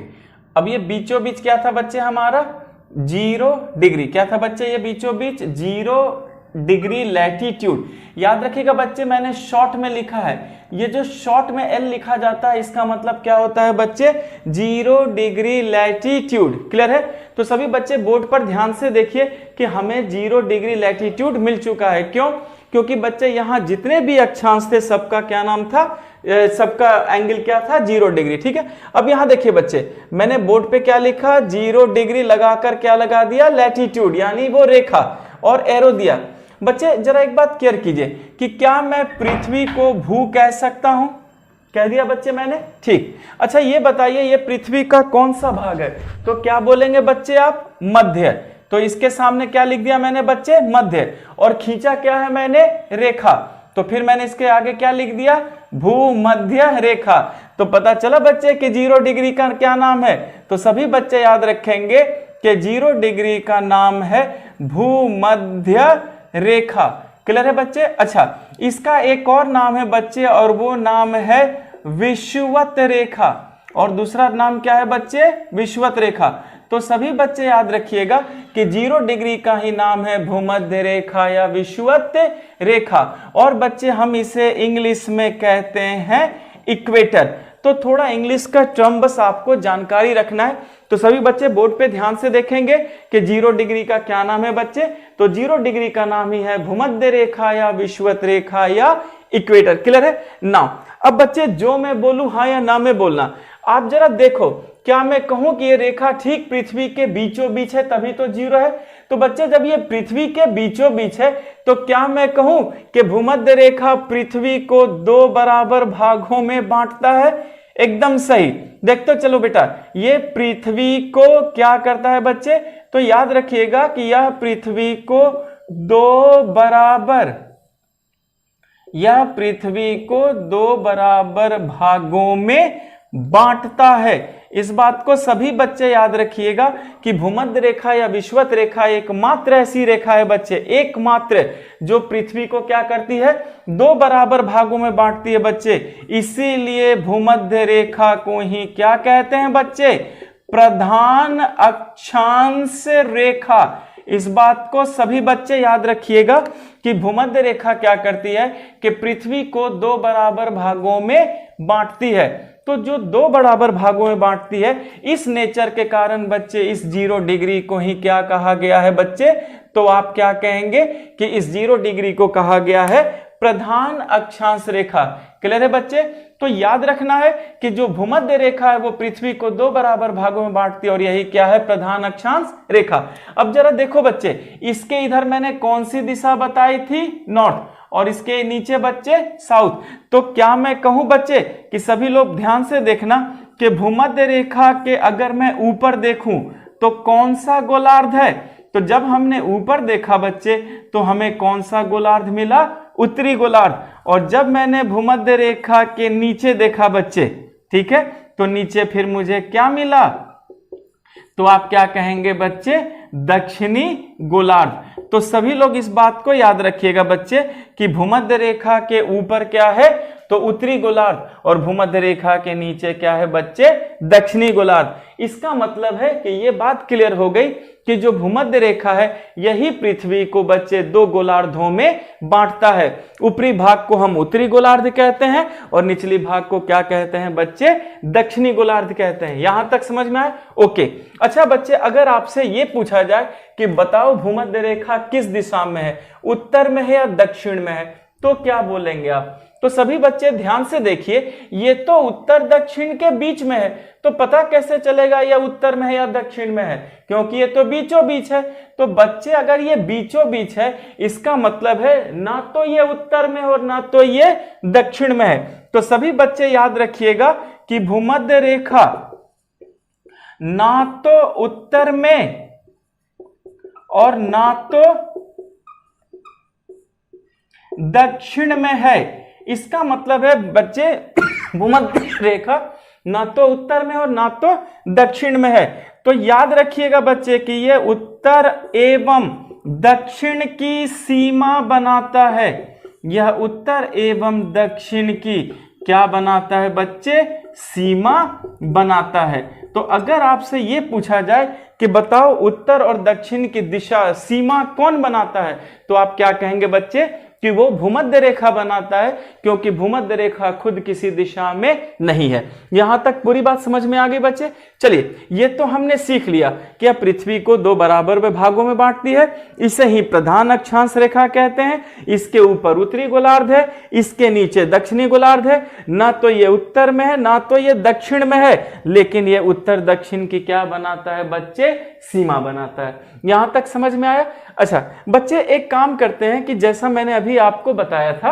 अब ये बीचों बीच क्या था बच्चे हमारा, 0 डिग्री। क्या था बच्चे ये बीचों बीच, 0 डिग्री लैटिट्यूड। याद रखिएगा बच्चे मैंने शॉर्ट में लिखा है, ये जो शॉर्ट में एल लिखा जाता है इसका मतलब क्या होता है बच्चे, 0 डिग्री लैटिट्यूड, क्लियर है। तो सभी बच्चे बोर्ड पर ध्यान से देखिए कि हमें 0 डिग्री लैटिट्यूड मिल चुका है। क्यों, क्योंकि बच्चे यहां जितने भी अक्षांश थे सबका क्या नाम था, सबका एंगल क्या था, 0 डिग्री, ठीक है। अब यहां देखिए बच्चे मैंने बोर्ड पे क्या लिखा, 0 डिग्री लगाकर क्या लगा दिया, लैटिट्यूड यानी वो रेखा, और एरो दिया। बच्चे जरा एक बात क्लियर कीजिए कि क्या मैं पृथ्वी को भू कह सकता हूं, कह दिया बच्चे मैंने, ठीक। अच्छा ये बताइए ये पृथ्वी का कौन सा भाग है, तो क्या बोलेंगे बच्चे आप, मध्य। तो इसके सामने क्या लिख दिया मैंने बच्चे, मध्य, और खींचा क्या है मैंने, रेखा। तो फिर मैंने इसके आगे क्या लिख दिया, भूमध्य रेखा। तो पता चला बच्चे कि 0 डिग्री का क्या नाम है, तो सभी बच्चे याद रखेंगे कि 0 डिग्री का नाम है भूमध्य रेखा, क्लियर है बच्चे। अच्छा इसका एक और नाम है बच्चे, और वो नाम है विषुवत रेखा, और दूसरा नाम क्या है बच्चे, विषुवत रेखा। तो सभी बच्चे याद रखिएगा कि 0 डिग्री का ही नाम है भूमध्य रेखा या विषुवत रेखा, और बच्चे हम इसे इंग्लिश में कहते हैं इक्वेटर। तो थोड़ा इंग्लिश का टर्म बस आपको जानकारी रखना है। तो सभी बच्चे बोर्ड पे ध्यान से देखेंगे कि 0 डिग्री का क्या नाम है बच्चे, तो 0 डिग्री का नाम ही है भूमध्य रेखा या विषुवत रेखा या इक्वेटर, क्लियर है ना। अब बच्चे जो मैं बोलूं हाँ या ना में बोलना। आप जरा देखो, क्या मैं कहूं कि ये रेखा ठीक पृथ्वी के बीचों बीच है तभी तो 0 है। तो बच्चे जब ये पृथ्वी के बीचों बीच है तो क्या मैं कहूं कि भूमध्य रेखा पृथ्वी को 2 बराबर भागों में बांटता है, एकदम सही। देखते चलो बेटा, ये पृथ्वी को क्या करता है बच्चे, तो याद रखिएगा कि यह पृथ्वी को दो बराबर भागों में बांटता है। इस बात को सभी बच्चे याद रखिएगा कि भूमध्य रेखा या विषुवत रेखा एकमात्र ऐसी रेखा है बच्चे, एकमात्र जो पृथ्वी को क्या करती है, दो बराबर भागों में बांटती है बच्चे। इसीलिए भूमध्य रेखा को ही क्या कहते हैं बच्चे, प्रधान अक्षांश रेखा। इस बात को सभी बच्चे याद रखिएगा कि भूमध्य रेखा क्या करती है कि पृथ्वी को दो बराबर भागों में बांटती है। तो जो दो बराबर भागों में बांटती है, इस नेचर के कारण बच्चे इस 0 डिग्री को ही क्या कहा गया है बच्चे, तो आप क्या कहेंगे कि इस 0 डिग्री को कहा गया है प्रधान अक्षांश रेखा। क्लियर है बच्चे? तो याद रखना है कि जो भूमध्य रेखा है वो पृथ्वी को दो बराबर भागों में बांटती है और यही क्या है, प्रधान अक्षांश रेखा। अब जरा देखो बच्चे, इसके इधर मैंने कौन सी दिशा बताई थी, नॉर्थ, और इसके नीचे बच्चे साउथ। तो क्या मैं कहूं बच्चे कि सभी लोग ध्यान से देखना कि भूमध्य रेखा के अगर मैं ऊपर देखूं तो कौन सा गोलार्ध है, तो जब हमने ऊपर देखा बच्चे तो हमें कौन सा गोलार्ध मिला, उत्तरी गोलार्ध। और जब मैंने भूमध्य रेखा के नीचे देखा बच्चे, ठीक है, तो नीचे फिर मुझे क्या मिला, तो आप क्या कहेंगे बच्चे, दक्षिणी गोलार्ध। तो सभी लोग इस बात को याद रखिएगा बच्चे कि भूमध्य रेखा के ऊपर क्या है, तो उत्तरी गोलार्ध, और भूमध्य रेखा के नीचे क्या है बच्चे, दक्षिणी गोलार्ध। इसका मतलब है कि ये बात क्लियर हो गई कि जो भूमध्य रेखा है यही पृथ्वी को बच्चे दो गोलार्धों में बांटता है। ऊपरी भाग को हम उत्तरी गोलार्ध कहते हैं और निचली भाग को क्या कहते हैं बच्चे, दक्षिणी गोलार्ध कहते हैं। यहां तक समझ में आया? ओके। अच्छा बच्चे, अगर आपसे ये पूछा जाए कि बताओ भूमध्य रेखा किस दिशा में है, उत्तर में है या दक्षिण में है, तो क्या बोलेंगे आप? तो सभी बच्चे ध्यान से देखिए, ये तो उत्तर दक्षिण के बीच में है, तो पता कैसे चलेगा ये उत्तर में है या दक्षिण में है, क्योंकि ये तो बीचों बीच है। तो बच्चे अगर ये बीचों बीच है, इसका मतलब है ना तो ये उत्तर में और ना तो ये दक्षिण में है। तो सभी बच्चे याद रखिएगा कि भूमध्य रेखा ना तो उत्तर में और ना तो दक्षिण में है। इसका मतलब है बच्चे भूमध्य रेखा ना तो उत्तर में और ना तो दक्षिण में है। तो याद रखिएगा बच्चे कि यह उत्तर एवं दक्षिण की सीमा बनाता है। यह उत्तर एवं दक्षिण की क्या बनाता है बच्चे, सीमा बनाता है। तो अगर आपसे यह पूछा जाए कि बताओ उत्तर और दक्षिण की दिशा सीमा कौन बनाता है, तो आप क्या कहेंगे बच्चे कि वो भूमध्य रेखा बनाता है, क्योंकि भूमध्य रेखा खुद किसी दिशा में नहीं है। यहां तक पूरी बात समझ में आ गई बच्चे? चलिए, ये तो हमने सीख लिया कि यह पृथ्वी को दो बराबर भागों में बांटती है, इसे ही प्रधान अक्षांश रेखा कहते हैं। इसके ऊपर उत्तरी गोलार्ध है, इसके नीचे दक्षिणी गोलार्ध है। ना तो ये उत्तर में है ना तो ये दक्षिण में है, लेकिन ये उत्तर दक्षिण की क्या बनाता है बच्चे, सीमा बनाता है। यहां तक समझ में आया? अच्छा बच्चे, एक काम करते हैं कि जैसा मैंने अभी आपको बताया था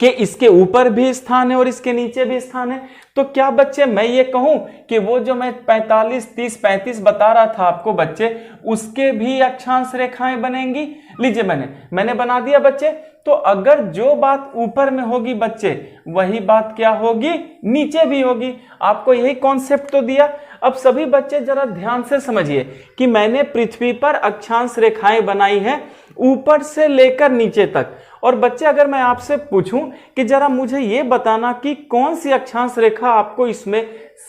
कि इसके ऊपर भी स्थान है और इसके नीचे भी स्थान है, तो क्या बच्चे मैं ये कहूं कि वो जो मैं 45, 30, 35 बता रहा था आपको बच्चे, उसके भी अक्षांश रेखाएं बनेंगी? लीजिए मैंने बना दिया बच्चे। तो अगर जो बात ऊपर में होगी बच्चे, वही बात क्या होगी, नीचे भी होगी। आपको यही कॉन्सेप्ट तो दिया। अब सभी बच्चे जरा ध्यान से समझिए कि मैंने पृथ्वी पर अक्षांश रेखाएं बनाई हैं ऊपर से लेकर नीचे तक। और बच्चे अगर मैं आपसे पूछूं कि जरा मुझे ये बताना कि कौन सी अक्षांश रेखा आपको इसमें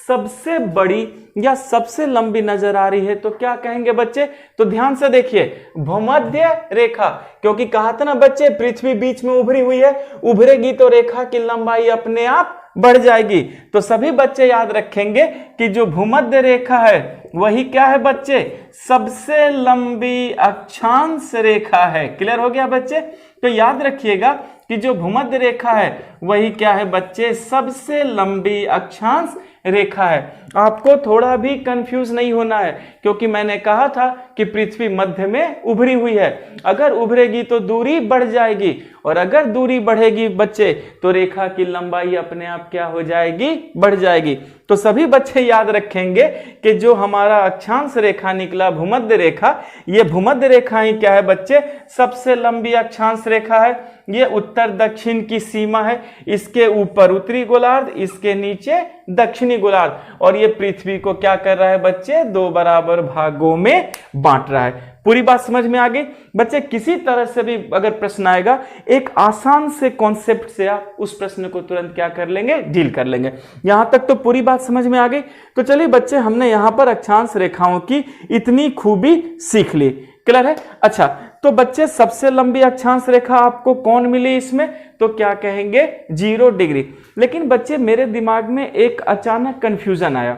सबसे बड़ी या सबसे लंबी नजर आ रही है, तो क्या कहेंगे बच्चे? तो ध्यान से देखिए, भूमध्य रेखा, क्योंकि कहा था ना बच्चे पृथ्वी बीच में उभरी हुई है, उभरेगी तो रेखा की लंबाई अपने आप बढ़ जाएगी। तो सभी बच्चे याद रखेंगे कि जो भूमध्य रेखा है वही क्या है बच्चे, सबसे लंबी अक्षांश रेखा है। क्लियर हो गया बच्चे? तो याद रखिएगा कि जो भूमध्य रेखा है वही क्या है बच्चे, सबसे लंबी अक्षांश रेखा है। आपको थोड़ा भी कंफ्यूज नहीं होना है, क्योंकि मैंने कहा था कि पृथ्वी मध्य में उभरी हुई है। अगर उभरेगी तो दूरी बढ़ जाएगी, और अगर दूरी बढ़ेगी बच्चे तो रेखा की लंबाई अपने आप क्या हो जाएगी, बढ़ जाएगी। तो सभी बच्चे याद रखेंगे कि जो हमारा अक्षांश रेखा निकला भूमध्य रेखा, ये भूमध्य रेखा ही क्या है बच्चे, सबसे लंबी अक्षांश रेखा है। ये उत्तर दक्षिण की सीमा है, इसके ऊपर उत्तरी गोलार्ध, इसके नीचे दक्षिणी गोलार्ध, और ये पृथ्वी को क्या कर रहा है बच्चे, 2 बराबर भागों में बांट रहा है। पूरी बात समझ में आ गई बच्चे? किसी तरह से भी अगर प्रश्न आएगा, एक आसान से कॉन्सेप्ट से आप उस प्रश्न को तुरंत क्या कर लेंगे, डील कर लेंगे। यहां तक तो पूरी बात समझ में आ गई। तो चलिए बच्चे, हमने यहां पर अक्षांश रेखाओं की इतनी खूबी सीख ली। क्लियर है? अच्छा, तो बच्चे सबसे लंबी अक्षांश रेखा आपको कौन मिली इसमें, तो क्या कहेंगे, 0 डिग्री। लेकिन बच्चे मेरे दिमाग में एक अचानक कंफ्यूजन आया।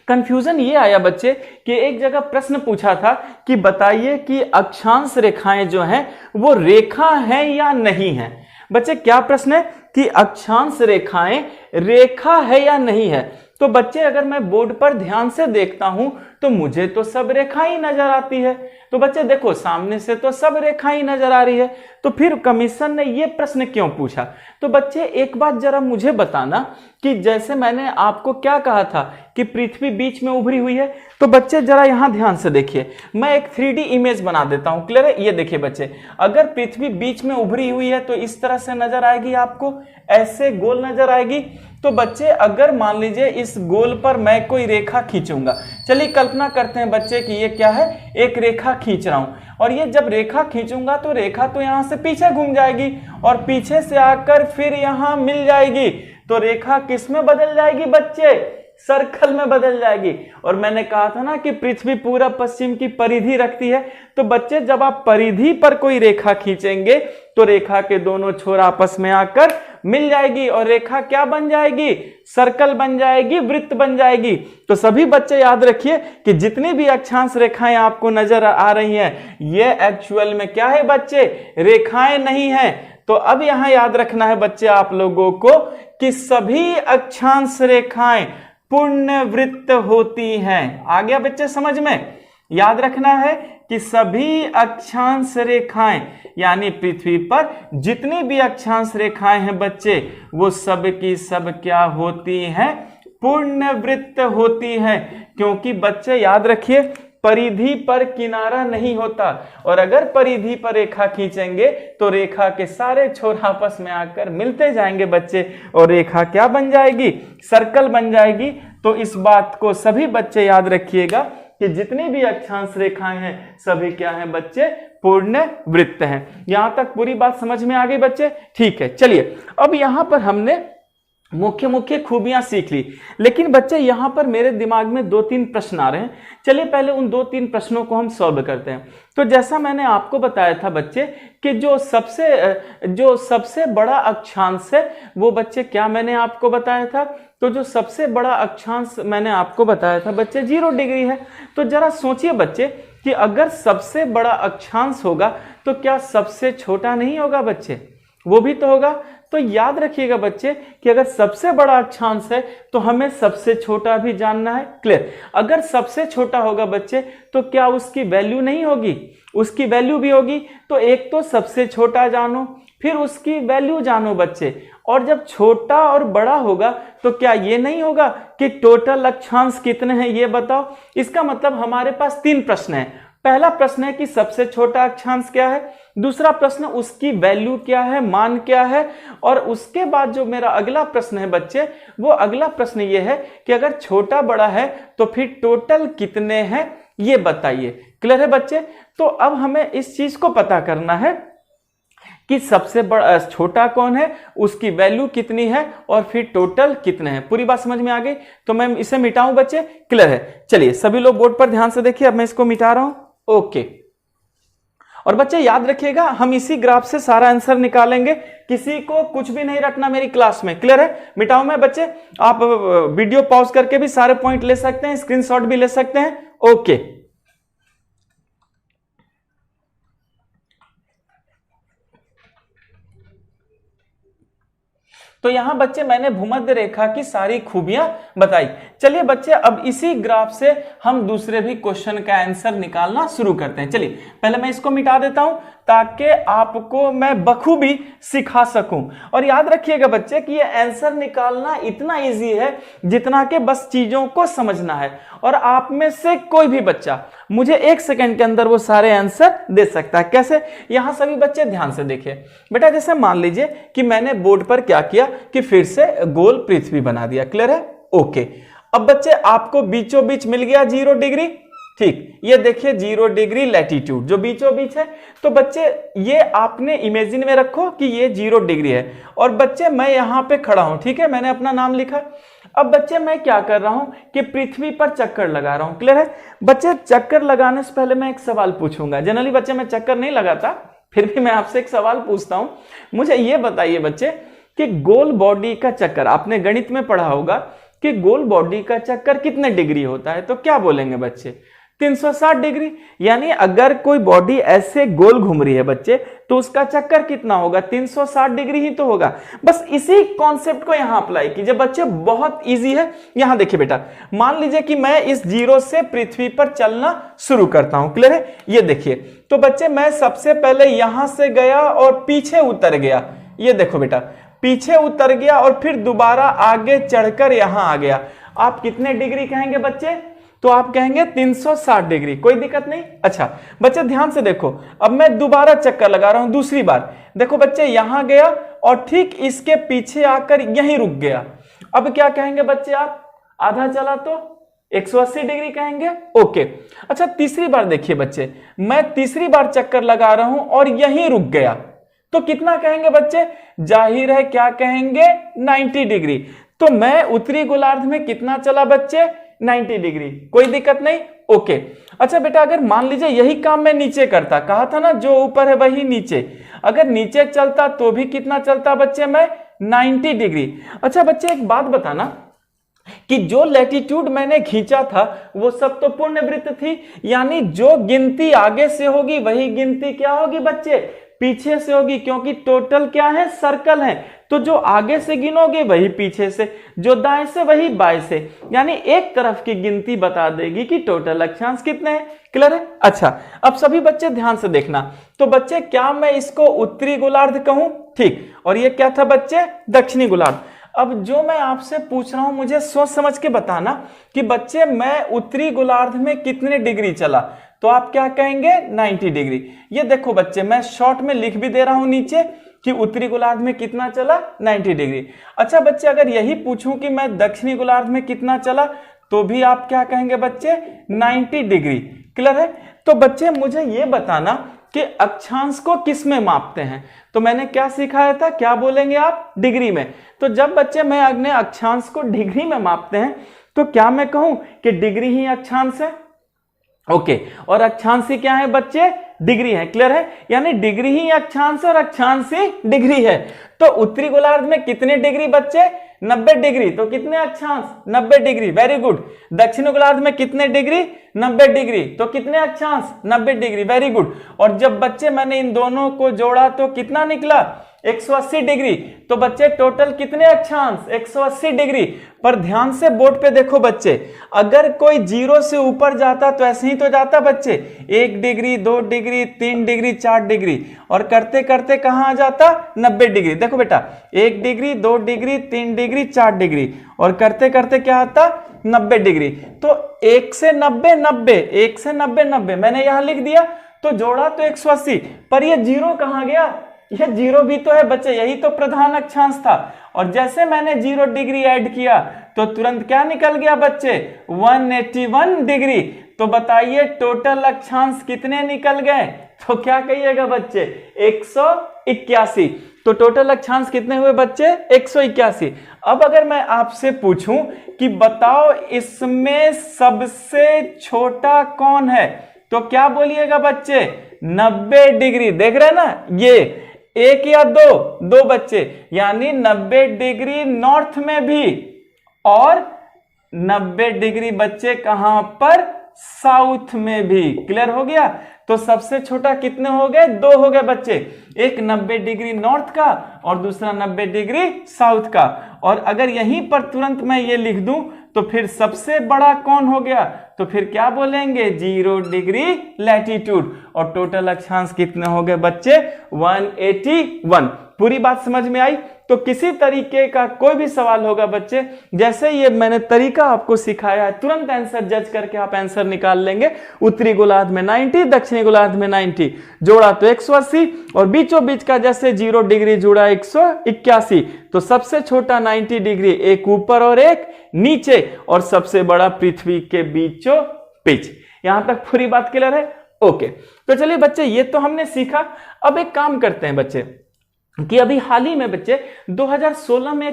कंफ्यूजन ये आया बच्चे कि एक जगह प्रश्न पूछा था कि बताइए कि अक्षांश रेखाएं जो हैं वो रेखा हैं या नहीं है। बच्चे क्या प्रश्न है कि अक्षांश रेखाएं रेखा है या नहीं है। तो बच्चे अगर मैं बोर्ड पर ध्यान से देखता हूं तो मुझे तो सब रेखा ही नजर आती है। तो बच्चे देखो, सामने से तो सब रेखा ही नजर आ रही है, तो फिर कमीशन ने यह प्रश्न क्यों पूछा। तो बच्चे एक बात जरा मुझे बताना कि जैसे मैंने आपको क्या कहा था कि पृथ्वी बीच में उभरी हुई है, तो बच्चे जरा यहां ध्यान से देखिए, मैं एक 3D इमेज बना देता हूं। क्लियर है? ये देखिए बच्चे, अगर पृथ्वी बीच में उभरी हुई है तो इस तरह से नजर आएगी, आपको ऐसे गोल नजर आएगी। तो बच्चे अगर मान लीजिए इस गोल पर मैं कोई रेखा खींचूंगा, चलिए कल्पना करते हैं बच्चे कि ये क्या है, एक रेखा खींच रहा हूं, और ये जब रेखा खींचूंगा तो रेखा तो यहां से पीछे घूम जाएगी और पीछे से आकर फिर यहां मिल जाएगी। तो रेखा किस में बदल जाएगी बच्चे, सर्कल में बदल जाएगी। और मैंने कहा था ना कि पृथ्वी पूरा पश्चिम की परिधि रखती है। तो बच्चे जब आप परिधि पर कोई रेखा खींचेंगे तो रेखा के दोनों छोर आपस में आकर मिल जाएगी और रेखा क्या बन जाएगी, सर्कल बन जाएगी, वृत्त बन जाएगी। तो सभी बच्चे याद रखिए कि जितनी भी अक्षांश रेखाएं आपको नजर आ रही हैं, ये एक्चुअल में क्या है बच्चे, रेखाएं नहीं है। तो अब यहां याद रखना है बच्चे आप लोगों को कि सभी अक्षांश रेखाएं पूर्ण वृत्त होती हैं। आ गया बच्चे समझ में? याद रखना है कि सभी अक्षांश रेखाएं, यानी पृथ्वी पर जितनी भी अक्षांश रेखाएं हैं बच्चे, वो सब की सब क्या होती हैं, पूर्ण वृत्त होती हैं। क्योंकि बच्चे याद रखिए, परिधि पर किनारा नहीं होता, और अगर परिधि पर रेखा खींचेंगे तो रेखा के सारे छोर आपस में आकर मिलते जाएंगे बच्चे, और रेखा क्या बन जाएगी, सर्कल बन जाएगी। तो इस बात को सभी बच्चे याद रखिएगा कि जितनी भी अक्षांश रेखाएं हैं सभी क्या हैं बच्चे, पूर्ण वृत्त हैं। यहां तक पूरी बात समझ में आ गई बच्चे? ठीक है, चलिए अब यहां पर हमने मुख्य मुख्य खूबियां सीख ली। लेकिन बच्चे यहां पर मेरे दिमाग में 2-3 प्रश्न आ रहे हैं। चलिए पहले उन 2-3 प्रश्नों को हम सॉल्व करते हैं। तो जैसा मैंने आपको बताया था बच्चे कि जो सबसे बड़ा अक्षांश है वो बच्चे क्या मैंने आपको बताया था, तो जो सबसे बड़ा अक्षांश मैंने आपको बताया था बच्चे 0 डिग्री है। तो जरा सोचिए बच्चे कि अगर सबसे बड़ा अक्षांश होगा तो क्या सबसे छोटा नहीं होगा बच्चे, वो भी तो होगा। तो याद रखिएगा बच्चे कि अगर सबसे बड़ा अक्षांश है तो हमें सबसे छोटा भी जानना है। क्लियर? अगर सबसे छोटा होगा बच्चे तो क्या उसकी वैल्यू नहीं होगी, उसकी वैल्यू भी होगी। तो एक तो सबसे छोटा जानो, फिर उसकी वैल्यू जानो बच्चे, और जब छोटा और बड़ा होगा तो क्या ये नहीं होगा कि टोटल अक्षांश कितने हैं ये बताओ। इसका मतलब हमारे पास 3 प्रश्न है। पहला प्रश्न है कि सबसे छोटा अक्षांश क्या है, दूसरा प्रश्न उसकी वैल्यू क्या है, मान क्या है, और उसके बाद जो मेरा अगला प्रश्न है बच्चे, वो अगला प्रश्न ये है कि अगर छोटा बड़ा है तो फिर टोटल कितने हैं ये बताइए। क्लियर है बच्चे? तो अब हमें इस चीज को पता करना है कि सबसे बड़ा छोटा कौन है, उसकी वैल्यू कितनी है, और फिर टोटल कितने हैं। पूरी बात समझ में आ गई? तो मैं इसे मिटाऊं बच्चे? क्लियर है? चलिए सभी लोग बोर्ड पर ध्यान से देखिए, अब मैं इसको मिटा रहा हूं। ओके, और बच्चे याद रखिएगा हम इसी ग्राफ से सारा आंसर निकालेंगे, किसी को कुछ भी नहीं रखना मेरी क्लास में। क्लियर है? मिटाऊं मैं बच्चे? आप वीडियो पॉज करके भी सारे पॉइंट ले सकते हैं, स्क्रीनशॉट भी ले सकते हैं। ओके, तो यहां बच्चे मैंने भूमध्य रेखा की सारी खूबियां बताई। चलिए बच्चे अब इसी ग्राफ से हम दूसरे भी क्वेश्चन का आंसर निकालना शुरू करते हैं। चलिए पहले मैं इसको मिटा देता हूं ताकि आपको मैं बखूबी सिखा सकूं। और याद रखिएगा बच्चे कि ये आंसर निकालना इतना इजी है जितना कि बस चीजों को समझना है, और आप में से कोई भी बच्चा मुझे 1 सेकंड के अंदर वो सारे आंसर दे सकता है। कैसे? यहां सभी बच्चे ध्यान से देखिए बेटा। जैसे मान लीजिए कि मैंने बोर्ड पर क्या किया कि फिर से गोल पृथ्वी बना दिया। क्लियर है? ओके। अब बच्चे आपको बीचों बीच मिल गया 0 डिग्री। ठीक, ये देखिए 0 डिग्री लैटिट्यूड जो बीचों बीच है। तो बच्चे ये आपने इमेजिन में रखो कि ये 0 डिग्री है, और बच्चे मैं यहां पे खड़ा हूं। ठीक है, मैंने अपना नाम लिखा। अब बच्चे मैं क्या कर रहा हूं कि पृथ्वी पर चक्कर लगा रहा हूं। क्लियर है? बच्चे चक्कर लगाने से पहले मैं एक सवाल पूछूंगा। जनरली बच्चे मैं चक्कर नहीं लगाता, फिर भी मैं आपसे एक सवाल पूछता हूं। मुझे ये बताइए बच्चे कि गोल बॉडी का चक्कर, आपने गणित में पढ़ा होगा कि गोल बॉडी का चक्कर कितने डिग्री होता है, तो क्या बोलेंगे बच्चे? 360 डिग्री। यानी अगर कोई बॉडी ऐसे गोल घूम रही है बच्चे तो उसका चक्कर कितना होगा? 360 डिग्री ही तो होगा। बस इसी कॉन्सेप्ट को यहां अप्लाई कीजिए बच्चे, बहुत इजी है। यहां देखिए बेटा, मान लीजिए कि मैं इस 0 से पृथ्वी पर चलना शुरू करता हूं। क्लियर है? ये देखिए, तो बच्चे मैं सबसे पहले यहां से गया और पीछे उतर गया। ये देखो बेटा, पीछे उतर गया और फिर दोबारा आगे चढ़कर यहां आ गया। आप कितने डिग्री कहेंगे बच्चे? तो आप कहेंगे 360 डिग्री। कोई दिक्कत नहीं। अच्छा बच्चे ध्यान से देखो, अब मैं दोबारा चक्कर लगा रहा हूं दूसरी बार। देखो बच्चे, यहां गया और ठीक इसके पीछे आकर यहीं रुक गया। अब क्या कहेंगे बच्चे आप? आधा चला तो 180 डिग्री कहेंगे। ओके। अच्छा तीसरी बार देखिए बच्चे, मैं तीसरी बार चक्कर लगा रहा हूं और यहीं रुक गया, तो कितना कहेंगे बच्चे? जाहिर है क्या कहेंगे? 90 डिग्री। तो मैं उत्तरी गोलार्ध में कितना चला बच्चे? 90 डिग्री। कोई दिक्कत नहीं। ओके। अच्छा बेटा, अगर मान लीजिए यही काम मैं नीचे करता, कहा था ना जो ऊपर है वही नीचे, अगर नीचे चलता तो भी कितना चलता बच्चे? मैं 90 डिग्री। अच्छा बच्चे एक बात बताना कि जो लैटिट्यूड मैंने खींचा था वो सब तो पूर्ण वृत्त थी, यानी जो गिनती आगे से होगी वही गिनती क्या होगी बच्चे? पीछे से होगी, क्योंकि टोटल क्या है? सर्कल है। तो जो आगे से गिनोगे वही पीछे से, जो दाएं से वही बाएं से, यानी एक तरफ की गिनती बता देगी कि टोटल अक्षांश कितने हैं। क्लियर है? अच्छा अब सभी बच्चे ध्यान से देखना। तो बच्चे क्या मैं इसको उत्तरी गोलार्ध कहूं? ठीक। और ये क्या था बच्चे? दक्षिणी गोलार्ध। अब जो मैं आपसे पूछ रहा हूं मुझे सोच समझ के बताना कि बच्चे मैं उत्तरी गोलार्ध में कितने डिग्री चला, तो आप क्या कहेंगे? 90 डिग्री। ये देखो बच्चे, मैं शॉर्ट में लिख भी दे रहा हूं नीचे कि उत्तरी गोलार्ध में कितना चला? 90 डिग्री। अच्छा बच्चे, अगर यही पूछूं कि मैं दक्षिणी गोलार्ध में कितना चला, तो भी आप क्या कहेंगे बच्चे? 90 डिग्री। क्लियर है? तो बच्चे मुझे ये बताना कि अक्षांश को किस में मापते हैं। तो मैंने क्या सिखाया था? क्या बोलेंगे आप? डिग्री में। तो जब बच्चे मैं अपने अक्षांश को डिग्री में मापते हैं तो क्या मैं कहूं कि डिग्री ही अक्षांश है? ओके। और अक्षांश ही क्या है बच्चे? डिग्री है। क्लियर है? यानी डिग्री ही अक्षांश और अक्षांश ही डिग्री है। तो उत्तरी गोलार्ध में कितने डिग्री बच्चे? 90 डिग्री। तो कितने अक्षांश? 90 डिग्री। Very good. दक्षिण गोलार्ध में कितने डिग्री? 90 डिग्री। तो कितने अक्षांश? 90 डिग्री। Very good. और जब बच्चे मैंने इन दोनों को जोड़ा तो कितना निकला? 180 डिग्री। तो बच्चे टोटल कितने अक्षांश? 180 डिग्री। पर ध्यान से बोर्ड पे देखो बच्चे, अगर कोई 0 से ऊपर जाता तो ऐसे ही तो जाता बच्चे, 1 डिग्री 2 डिग्री 3 डिग्री 4 डिग्री, और करते करते कहां आ जाता? 90 डिग्री। देखो बेटा, 1 डिग्री 2 डिग्री 3 डिग्री 4 डिग्री, और करते करते क्या आता? 90 डिग्री। तो 1 से 90 90, 1 से 90 90, मैंने यहां लिख दिया। तो जोड़ा तो 180, पर ये 0 कहां गया? यह 0 भी तो है बच्चे, यही तो प्रधान अक्षांश था। और जैसे मैंने 0 डिग्री ऐड किया तो तुरंत क्या निकल गया बच्चे? 181 डिग्री। तो बताइए टोटल अक्षांश कितने निकल गए? तो क्या कहिएगा बच्चे? 181। तो टोटल अक्षांश कितने हुए बच्चे? 181। अब अगर मैं आपसे पूछूं कि बताओ इसमें सबसे छोटा कौन है, तो क्या बोलिएगा बच्चे? 90 डिग्री। देख रहे हैं ना, ये 1 या 2? 2 बच्चे, यानी 90 डिग्री नॉर्थ में भी और 90 डिग्री बच्चे कहां पर? साउथ में भी। क्लियर हो गया? तो सबसे छोटा कितने हो गए? 2 हो गए बच्चे, एक 90 डिग्री नॉर्थ का और दूसरा 90 डिग्री साउथ का। और अगर यहीं पर तुरंत मैं ये लिख दूं तो फिर सबसे बड़ा कौन हो गया? तो फिर क्या बोलेंगे? 0 डिग्री लैटिट्यूड। और टोटल अक्षांश कितने हो गए बच्चे? 181। पूरी बात समझ में आई? तो किसी तरीके का कोई भी सवाल होगा बच्चे, जैसे ये मैंने तरीका आपको सिखाया है, तुरंत आंसर जज करके आप आंसर निकाल लेंगे। उत्तरी गोलार्ध में 90, दक्षिणी गोलार्ध में 90, जोड़ा तो 180, और बीचों बीच का जैसे 0 डिग्री जुड़ा 181, तो सबसे छोटा 90 डिग्री, एक ऊपर और एक नीचे, और सबसे बड़ा पृथ्वी के बीचों बीच। यहां तक पूरी बात क्लियर है? ओके। तो चलिए बच्चे, ये तो हमने सीखा। अब एक काम करते हैं बच्चे कि अभी हाल ही में बच्चे 2016 में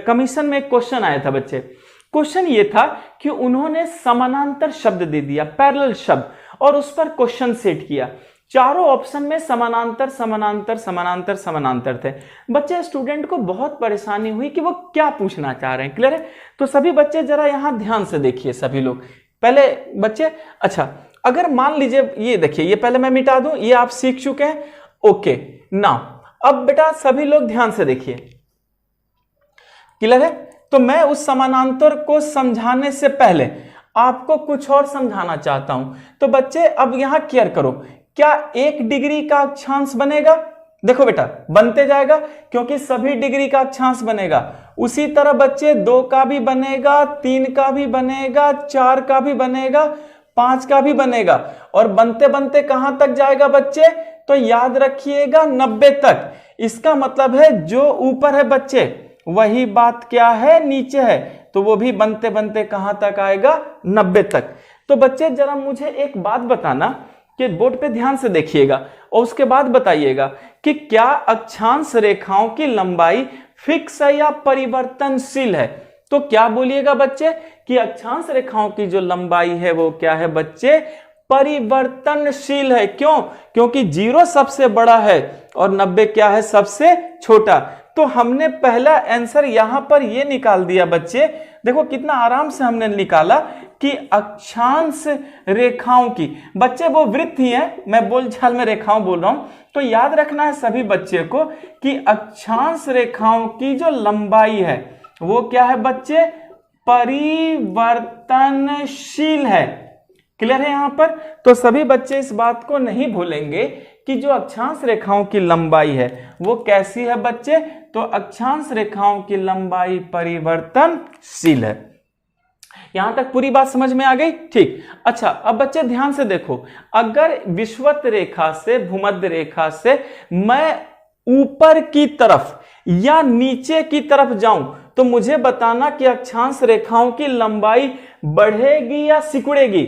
कमीशन में एक क्वेश्चन आया था बच्चे। क्वेश्चन ये था कि उन्होंने समानांतर शब्द दे दिया, पैरेलल शब्द, और उस पर क्वेश्चन सेट किया। चारों ऑप्शन में समानांतर समानांतर समानांतर समानांतर थे। बच्चे स्टूडेंट को बहुत परेशानी हुई कि वो क्या पूछना चाह रहे हैं। क्लियर है? तो सभी बच्चे जरा यहां ध्यान से देखिए सभी लोग। पहले बच्चे, अच्छा अगर मान लीजिए ये देखिए, ये पहले मैं मिटा दूं, ये आप सीख चुके हैं। ओके नाउ अब बेटा सभी लोग ध्यान से देखिए। क्लियर है? तो मैं उस समानांतर को समझाने से पहले आपको कुछ और समझाना चाहता हूं। तो बच्चे अब यहां क्लियर करो, क्या 1 डिग्री का अक्षांश बनेगा? देखो बेटा बनते जाएगा, क्योंकि सभी डिग्री का अक्षांश बनेगा। उसी तरह बच्चे 2 का भी बनेगा, 3 का भी बनेगा, 4 का भी बनेगा, 5 का भी बनेगा, और बनते बनते कहां तक जाएगा बच्चे? तो याद रखिएगा 90 तक। इसका मतलब है जो ऊपर है बच्चे वही बात क्या है? नीचे है। तो वो भी बनते बनते कहां तक आएगा? 90 तक। तो बच्चे जरा मुझे एक बात बताना कि बोर्ड पे ध्यान से देखिएगा और उसके बाद बताइएगा कि क्या अक्षांश रेखाओं की लंबाई फिक्स है या परिवर्तनशील है? तो क्या बोलिएगा बच्चे कि अक्षांश रेखाओं की जो लंबाई है वो क्या है बच्चे? परिवर्तनशील है। क्यों? क्योंकि 0 सबसे बड़ा है और 90 क्या है? सबसे छोटा। तो हमने पहला आंसर यहां पर ये निकाल दिया बच्चे। देखो कितना आराम से हमने निकाला कि अक्षांश रेखाओं की, बच्चे वो वृत्त ही है, मैं बोलचाल में रेखाओं बोल रहा हूं। तो याद रखना है सभी बच्चे को कि अक्षांश रेखाओं की जो लंबाई है वो क्या है बच्चे? परिवर्तनशील है। क्लियर है यहां पर? तो सभी बच्चे इस बात को नहीं भूलेंगे कि जो अक्षांश रेखाओं की लंबाई है वो कैसी है बच्चे? तो अक्षांश रेखाओं की लंबाई परिवर्तनशील है। यहां तक पूरी बात समझ में आ गई? ठीक। अच्छा अब बच्चे ध्यान से देखो, अगर विषुवत रेखा से भूमध्य रेखा से मैं ऊपर की तरफ या नीचे की तरफ जाऊं तो मुझे बताना कि अक्षांश रेखाओं की लंबाई बढ़ेगी या सिकुड़ेगी।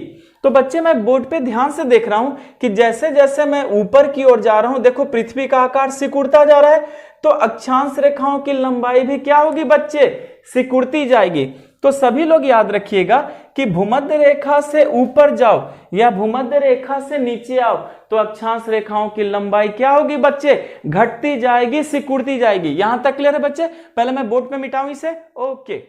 तो बच्चे मैं बोर्ड पे ध्यान से देख रहा हूं कि जैसे जैसे मैं ऊपर की ओर जा रहा हूं, देखो पृथ्वी का आकार सिकुड़ता जा रहा है, तो अक्षांश रेखाओं की लंबाई भी क्या होगी बच्चे? सिकुड़ती जाएगी। तो सभी लोग याद रखिएगा कि भूमध्य रेखा से ऊपर जाओ या भूमध्य रेखा से नीचे आओ तो अक्षांश रेखाओं की लंबाई क्या होगी बच्चे? घटती जाएगी, सिकुड़ती जाएगी। यहां तक क्लियर है बच्चे? पहले मैं बोर्ड पे मिटाऊं इसे। ओके